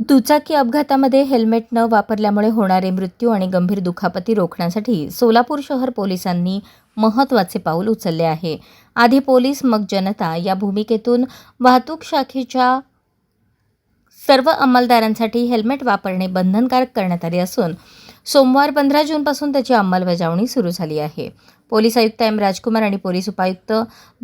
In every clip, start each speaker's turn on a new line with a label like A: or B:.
A: दुचाकी अपघातामध्ये हेल्मेट न वापरल्यामुळे होणारे मृत्यू आणि गंभीर दुखापती रोखण्यासाठी सोलापूर शहर पोलिसांनी महत्त्वाचे पाऊल उचलले आहे. आधी पोलीस मग जनता या भूमिकेतून वाहतूक शाखेच्या सर्व अंमलदारांसाठी हेल्मेट वापरणे बंधनकारक करण्यात आले असून सोमवार 15 जूनपासून त्याची अंमलबजावणी सुरू झाली आहे. पोलीस आयुक्त एम राजकुमार आणि पोलीस उपायुक्त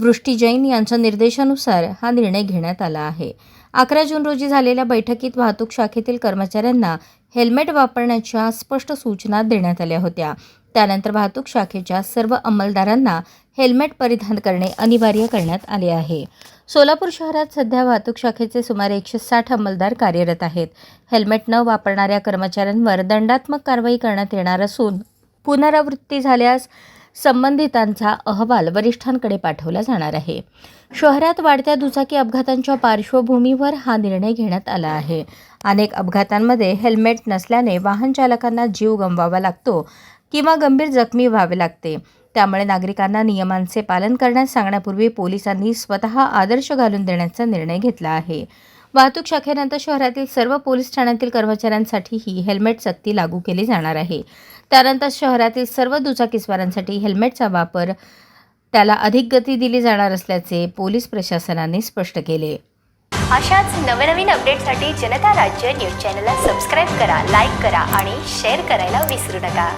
A: वृष्टी जैन यांच्या निर्देशानुसार हा निर्णय घेण्यात आला आहे. 11 जून रोजी झालेल्या बैठकीत वाहतूक शाखेतील कर्मचाऱ्यांना हेल्मेट वापरण्याच्या स्पष्ट सूचना देण्यात आल्या होत्या. त्यानंतर वाहतूक शाखेच्या सर्व अंमलदारांना हेल्मेट परिधान करणे अनिवार्य करण्यात आले आहे. सोलापूर शहरात सध्या वाहतूक शाखेचे सुमारे 160 अंमलदार कार्यरत आहेत. हेल्मेट न वापरणाऱ्या कर्मचाऱ्यांवर दंडात्मक कारवाई करण्यात येणार असून पुनरावृत्ती झाल्यास संबंधितांचा अहवाल वरिष्ठांकडे पाठवला जाणार आहे. शहरात वाढत्या दुचाकी अपघातांच्या पार्श्वभूमीवर हा निर्णय घेण्यात आला आहे. अनेक अपघातांमध्ये हेल्मेट नसल्याने वाहन चालकांना जीव गमवावा लागतो किंवा गंभीर जखमी व्हावे लागते. त्यामुळे नागरिकांना नियमांचे पालन करण्यास सांगण्यापूर्वी पोलिसांनी स्वतः आदर्श घालून देण्याचा निर्णय घेतला आहे. वाहतूक शाखेनंतर शहरातील सर्व पोलीस ठाण्यातील कर्मचाऱ्यांसाठीही हेल्मेट सक्ती लागू केली जाणार आहे. त्यानंतर शहरातील सर्व दुचाकीस्वारांसाठी हेल्मेटचा वापर त्याला अधिक गती दिली जाणार असल्याचे पोलीस प्रशासनाने स्पष्ट केले.
B: अशाच नवनवीन अपडेटसाठी जनता राज्य न्यूज चॅनलला सबस्क्राईब करा, लाईक करा आणि शेअर करायला विसरू नका.